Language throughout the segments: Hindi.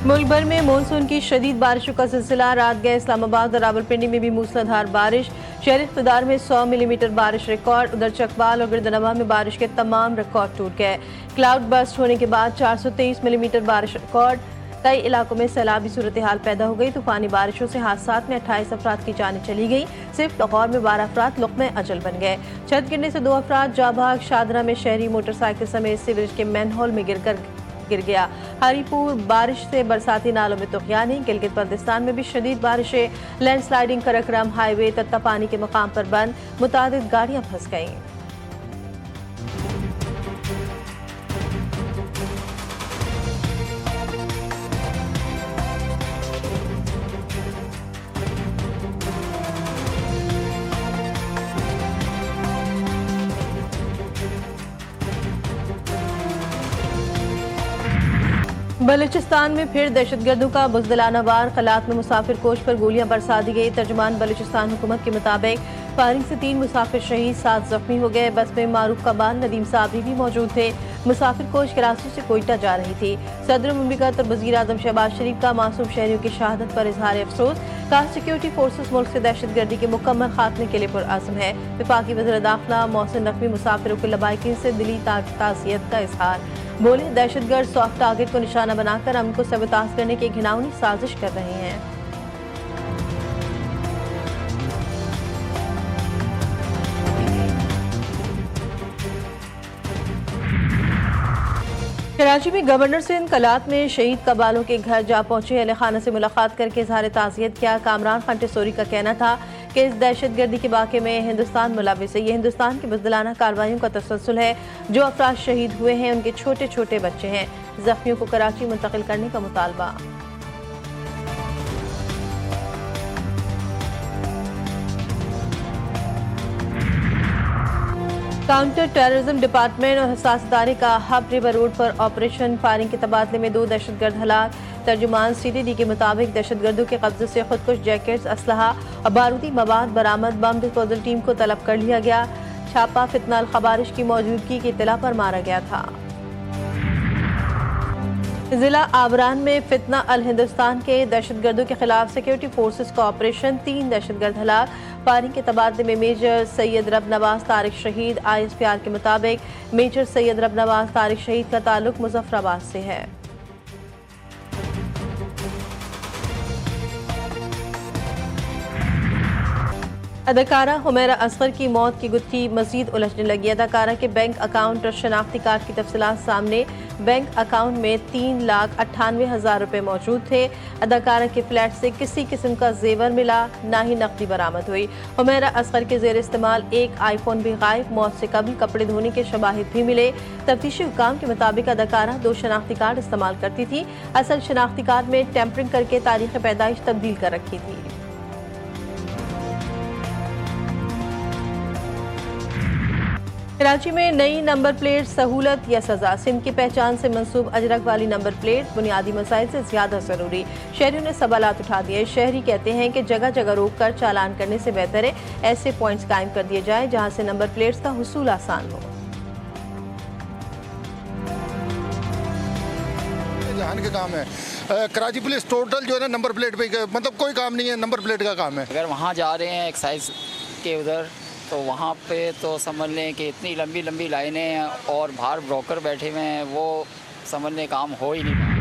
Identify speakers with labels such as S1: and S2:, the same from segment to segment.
S1: मुल्क भर में मानसून की शदीद बारिशों का सिलसिला। रात गए इस्लामाबाद और रावलपिंडी में भी मूसलाधार बारिश। शहर इक़्तिदार में 100 मिलीमीटर बारिश रिकॉर्ड। उधर चकवाल और गिरदनवा में बारिश के तमाम रिकॉर्ड टूट गए। क्लाउड बर्स्ट होने के बाद 423 मिलीमीटर बारिश रिकॉर्ड। कई इलाकों में सैलाबी सूरत हाल पैदा हो गई। तूफानी बारिशों से हादसात में 28 अफराद की जानें चली गई। सिर्फ लाहौर में 12 अफराद लुक़्मे अजल बन गए। छत गिरने से 2 अफराद जाँ भाग। शादरा में शहरी मोटरसाइकिल समेत सीवरेज के मैनहोल में गिर गया। हरीपुर बारिश से बरसाती नालों में तुग़यानी। गिलगित बल्तिस्तान में भी शदीद बारिशें। लैंडस्लाइडिंग। करकरम हाईवे तत्ता पानी के मकाम पर बंद। मुतादिद गाड़ियां फंस गईं। बलूचिस्तान में फिर दहशतगर्दों का बुज़दिलाना वार। खलात में मुसाफिर कोच पर गोलियां बरसा दी गई। तर्जुमान बलूचिस्तान हुकूमत के मुताबिक फायरिंग से 3 मुसाफिर शहीद, 7 जख्मी हो गए। बस में मारूफ कमान नदीम साबरी भी मौजूद थे। मुसाफिर कोच कराची से कोयटा जा रही थी। सदर मुमलिकत और वज़ीर आज़म शहबाज शरीफ का मासूम शहरियों की शहादत पर इजहार अफसोस। कहा सिक्योरिटी फोर्सेस मुल्क से दहशतगर्दी के मुकम्मल खात्मे के लिए पुरअज़्म है। वफाकी वज़ीर दाखिला मोहसिन नकवी मुसाफिरों के लबाइकिन से दिली ताज़ियत का इजहार। बोले दहशतगर्द सॉफ्ट टारगेट को निशाना बनाकर अमन को सबताज करने की घिनौनी साजिश कर रहे हैं। कराची में गवर्नर सिंध कलात में शहीद कबालों के घर जा पहुंचे। अहले खाना से मुलाकात करके इजहार ताज़ियत किया। कामरान खान टेसोरी का कहना था कि इस दहशतगर्दी के वाक़े में हिंदुस्तान मुलविस है। ये हिंदुस्तान की बुज़दिलाना कार्रवाइयों का तसलसल है। जो अफराद शहीद हुए हैं उनके छोटे छोटे बच्चे हैं। जख्मियों को कराची मुंतकिल करने का मुतालबा। काउंटर टेररिज्म डिपार्टमेंट और हसास इदारे का हब रिवर रोड पर ऑपरेशन। फायरिंग के तबादले में 2 दहशतगर्द हलाक। तर्जुमान CTD के मुताबिक दहशतगर्दों के कब्जे से खुदकुश जैकेट्स, असलहा और बारूदी मवाद बरामद। बम डिस्पोजल टीम को तलब कर लिया गया। छापा फितना अल खबारिश की मौजूदगी की इत्तला पर मारा गया था। जिला आबरान में फितना अल हिंदुस्तान के दहशतगर्दों के खिलाफ सिक्योरिटी फोर्सेस का ऑपरेशन। 3 दहशतगर्द हलाक। फायरिंग के तबादले में मेजर सैयद रब नवाज तारिक शहीद। ISPR के मुताबिक मेजर सैयद रब नवाज तारिक शहीद का ताल्लुक मुजफ्फराबाद से है। अदाकारा हुमैरा असगर की मौत की गुत्थी मजीद उलझने लगी। अदाकारा के बैंक अकाउंट और शनाख्ती कार्ड की तफसीलात सामने। बैंक अकाउंट में 3,98,000 रुपए मौजूद थे। अदाकारा के फ्लैट से किसी किस्म का जेवर मिला, ना ही नकदी बरामद हुई। हुमैरा असगर के जेर इस्तेमाल एक आईफोन भी गायब। मौत से कभी कपड़े धोने के शवाहिद भी मिले। तफ्तीशी हुकाम के मुताबिक अदाकारा 2 शनाख्ती कार्ड इस्तेमाल करती थी। असल शनाख्ती कार्ड में टेम्परिंग करके तारीख पैदाइश तब्दील कर रखी थी। कराची में नई नंबर प्लेट सहूलत या सजा। सिंध की पहचान से मंसूब अजरक वाली नंबर प्लेट बुनियादी मसाइल से ज्यादा जरूरी। शहरियों ने सवालात उठा दिए। शहरी कहते हैं कि जगह जगह रोक कर चालान करने से बेहतर है ऐसे पॉइंट्स कायम कर दिए जाए जहां से नंबर प्लेट्स का हुसूल आसान हो।
S2: जहान के काम है कराची पुलिस टोटल जो है ना नंबर प्लेट पे मतलब कोई काम नहीं है, नंबर प्लेट का काम है।
S3: अगर वहाँ जा रहे हैं एक्साइज के उधर तो वहाँ पे तो समझ लें कि इतनी लंबी लंबी लाइनें हैं और बाहर ब्रोकर बैठे हुए हैं, वो समझ लें काम हो ही नहीं पाए।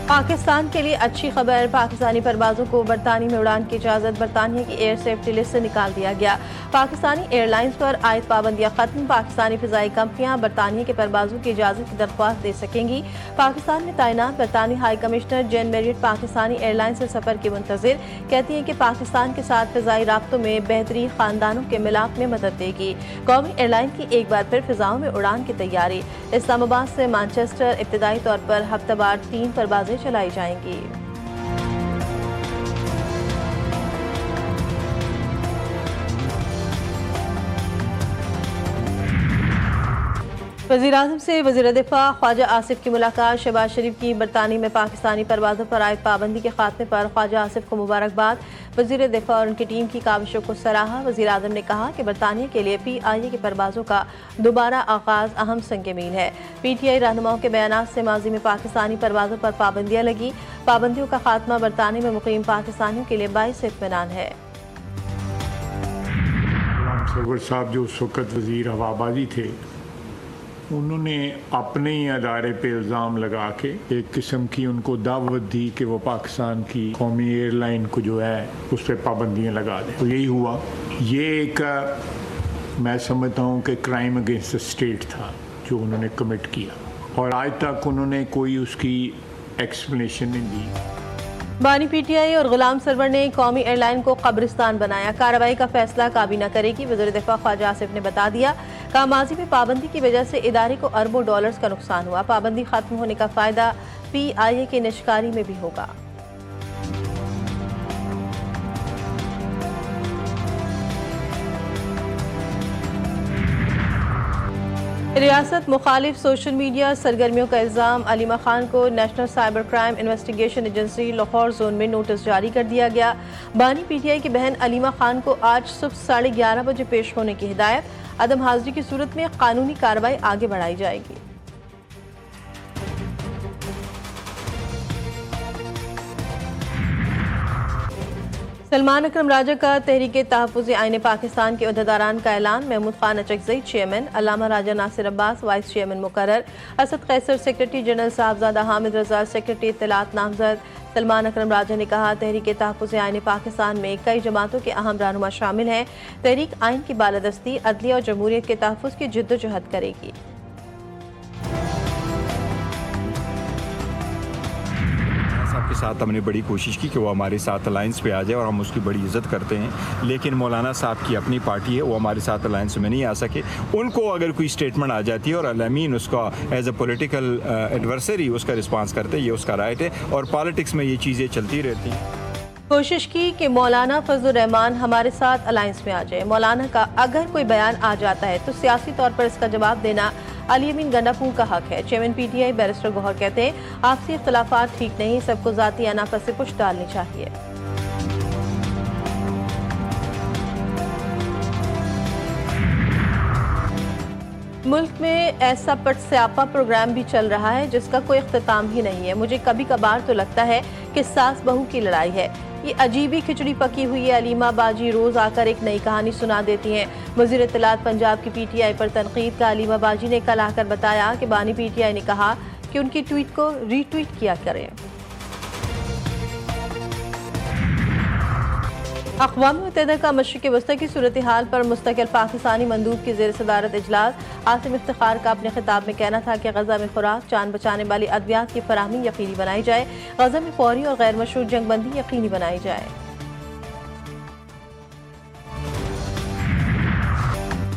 S1: पाकिस्तान के लिए अच्छी खबर। पाकिस्तानी परवाज़ों को बरतानिया में उड़ान की इजाज़त। बरतानिया की एयर सेफ्टी लिस्ट से निकाल दिया गया। पाकिस्तानी एयरलाइंस पर आयद पाबंदियाँ खत्म। पाकिस्तानी फ़िज़ाई कंपनियाँ बरतानिया के परवाज़ों की इजाज़त की दरख्वास्त दे सकेंगी। पाकिस्तान में तैनात बरतानी हाई कमिश्नर जेन मेरिट पाकिस्तानी एयरलाइन से सफ़र की मुंतज़िर। कहती हैं कि पाकिस्तान के साथ फ़िज़ाई राब्तों में बेहतरी ख़ानदानों के मिलाप में मदद देगी। कौमी एयरलाइन की एक बार फिर फ़िज़ाओं में उड़ान की तैयारी। इस्लामाबाद से मैनचेस्टर इब्तदाई तौर पर हफ्तावार 3 परवाज़ें चलाई जाएंगी। वज़ीर-ए-आज़म से वज़ीर दिफा ख्वाजा आसिफ की मुलाकात। शहबाज शरीफ की बरतानी में पाकिस्तानी परवाज़ों पर आयद पाबंदी के खात्मे पर ख्वाजा आसिफ को मुबारकबाद। वज़ीर दिफा और उनकी टीम की काविशों को सराहा। वज़ीर-ए-आज़म ने कहा कि बरतानिया के लिए PIA की परवाज़ों का दोबारा आगाज़ अहम संग मील है। PTI रहनुमाओं के बयानात से माजी में पाकिस्तानी परवाज़ों पर पाबंदियाँ लगी। पाबंदियों का खात्मा बरतानिया में मुकीम पाकिस्तानियों के लिए बाइस इत्मीनान है।
S4: सरवर साहब जो उस वक़्त वज़ीर हवाबाजी थे, उन्होंने अपने ही अदारे पे इल्ज़ाम लगा के एक किस्म की उनको दावत दी कि वो पाकिस्तान की कौमी एयरलाइन को जो है उस पर पाबंदियाँ लगा दें। तो यही हुआ। ये एक मैं समझता हूँ कि क्राइम अगेंस्ट द स्टेट था जो उन्होंने कमिट किया, और आज तक उन्होंने कोई उसकी एक्सप्लेनेशन नहीं दी।
S1: बानी PTI और गुलाम सरवर ने कौमी एयरलाइन को कब्रिस्तान बनाया। कार्रवाई का फैसला काबीना करेगी। वज़ीर दिफा ख्वाजा आसिफ ने बता दिया। कहा माजी में पाबंदी की वजह से इदारे को अरबों डॉलर्स का नुकसान हुआ। पाबंदी खत्म होने का फायदा PIA के निष्कारी में भी होगा। रियासत मुखालिफ सोशल मीडिया सरगर्मियों का इल्ज़ाम। अलीमा खान को national cyber crime investigation agency Lahore zone में नोटिस जारी कर दिया गया। बानी PTI की बहन अलीमा खान को आज सुबह 11:30 बजे पेश होने की हिदायत। अदम हाजिरी की सूरत में कानूनी कार्रवाई आगे बढ़ाई जाएगी। सलमान अकरम राजा का तहरीक तहफ़्फ़ुज़ आईन पाकिस्तान के अहदेदारान का ऐलान। महमूद खान अचकज़ई चेयरमैन, अल्लामा राजा नासिर अब्बास वाइस चेयरमैन मुकर्रर, असद कैसर सेक्रेटरी जनरल साहबजादा, हामिद रजा सेक्रेटरी इत्तलात नामजद। सलमान अकरम राजा ने कहा तहरीक तहफ़्फ़ुज़ आईन पाकिस्तान में कई जमातों के अहम रहनुमा शामिल हैं। तहरीक आइन की बालादस्ती, अदलिया और जमहूरियत के तहफ़्फ़ुज़ की जिद्दोजहद करेगी।
S5: के साथ हमने बड़ी कोशिश की कि वो हमारे साथ अलायंस पे आ जाए और हम उसकी बड़ी इज्जत करते हैं, लेकिन मौलाना साहब की अपनी पार्टी है, वो हमारे साथ अलायंस में नहीं आ सके। उनको अगर कोई स्टेटमेंट आ जाती है और अलामीन उसका एज ए पॉलिटिकल एडवर्सरी उसका रिस्पांस करते हैं, ये उसका राइट है, और पॉलिटिक्स में ये चीज़ें चलती रहती हैं।
S1: कोशिश की कि मौलाना फजलुर रहमान हमारे साथ अलायंस में आ जाए। मौलाना का अगर कोई बयान आ जाता है तो सियासी तौर पर इसका जवाब देना अली अमीन गंडापुर का हक है। चेयरमैन PTI बैरिस्टर गौहर कहते हैं आपसी इख्तलाफात ठीक नहीं, सबको जाती अनाफा से पुश डालनी चाहिए। मुल्क में ऐसा पटस्यापा प्रोग्राम भी चल रहा है जिसका कोई इख्तिताम ही नहीं है। मुझे कभी कभार तो लगता है कि सास बहू की लड़ाई है। ये अजीबी खिचड़ी पकी हुई है। अलीमा बाजी रोज आकर एक नई कहानी सुना देती हैं। वज़ीर इत्तलात पंजाब की PTI पर तनकीद का अलीमा बाजी ने कल आकर बताया कि बानी PTI ने कहा कि उनकी ट्वीट को रीट्वीट किया करें। अक़वाम मुत्तहिदा का मशरिक़ वस्ती की सूरत हाल पर मुस्तकिल पाकिस्तानी मंदूब की ज़ेर सदारत इजलास। आसिम इफ्तिखार का अपने खिताब में कहना था कि गज़ा में खुराक, जान बचाने वाली अद्वियात की फराहमी यकीनी बनाई जाए। गज़ा में फौरी और गैर मशरूत जंगबंदी यकीनी बनाई जाए।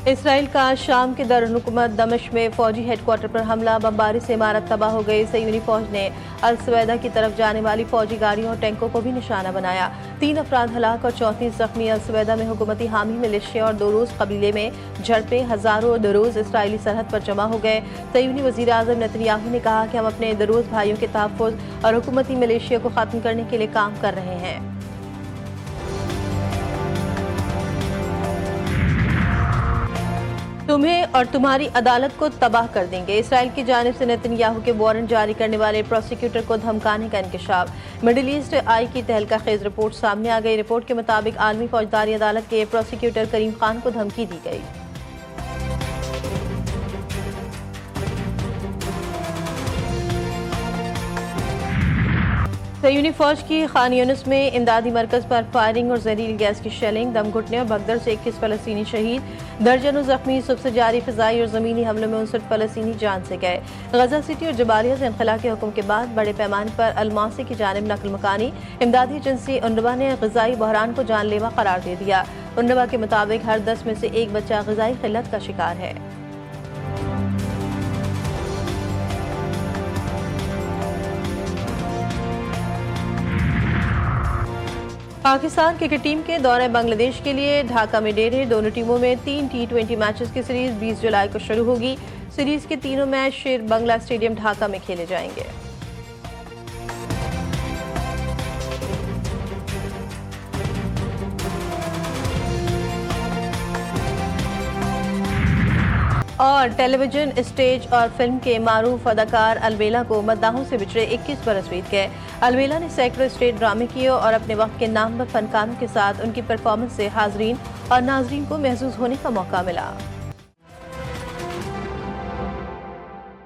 S1: इसराइल का शाम के दारुल-हुकूमत दमिश्क में फौजी हेडक्वार्टर पर हमला। बमबारी से इमारत तबाह हो गई। सयूनी फौज ने अल सवैदा की तरफ जाने वाली फौजी गाड़ियों और टैंकों को भी निशाना बनाया। 3 अफराद हलाक और 34 जख्मी। अल सवैदा में हुकूमती हामी मिलिशिया और दोरोज कबीले में झड़पें। हजारों दोरोज इसराइली सरहद पर जमा हो गए। सयूनी वज़ीर आज़म नेतन्याहू ने कहा कि हम अपने दोरोज भाइयों के तहफ़्फ़ुज़ और हुकूमती मिलिशिया को ख़त्म करने के लिए काम कर रहे हैं। तुम्हें और तुम्हारी अदालत को तबाह कर देंगे। इसराइल की जानिब से नेतन्याहू के वारंट जारी करने वाले प्रोसिक्यूटर को धमकाने का इंकशाफ। मिडिल ईस्ट आई की तहलका खेज रिपोर्ट सामने आ गई। रिपोर्ट के मुताबिक आलमी फौजदारी अदालत के प्रोसिक्यूटर करीम खान को धमकी दी गई। सयूनी फौज की खान यूनिस में इमदादी मरकज पर फायरिंग और जहरीली गैस की शेलिंग। दम घुटने और भगदड़ से 21 फलस्तीनी शहीद, दर्जनों जख्मी। सुबह से जारी फिजाई और ज़मीनी हमलों में 59 फलस्तीनी जान से गए। गजा सिटी और जबालिया से इनखला के हुक्म के बाद बड़े पैमाने पर अलमासी की जानिब नकल मकानी। इमदादी एजेंसी UNRWA ने ग़िज़ाई बहरान को जानलेवा करार दे दिया। UNRWA के मुताबिक हर 10 में से एक बच्चा ग़िज़ाई क़िल्लत का शिकार है। पाकिस्तान क्रिकेट टीम के दौरे बांग्लादेश के लिए ढाका में डेरे। दोनों टीमों में 3 T20 मैचेस की सीरीज 20 जुलाई को शुरू होगी। सीरीज के तीनों मैच शेर बंगला स्टेडियम ढाका में खेले जाएंगे। और टेलीविजन, स्टेज और फिल्म के मारूफ अदाकार अलवेला को मद्दाहों से बिछड़े 21 बरस बीत गए। अलवेला ने सैकड़ों स्टेज ड्रामे किए और अपने वक्त के नामवर फनकारों के साथ उनकी परफॉर्मेंस से हाजरीन और नाजरीन को महसूस होने का मौका मिला।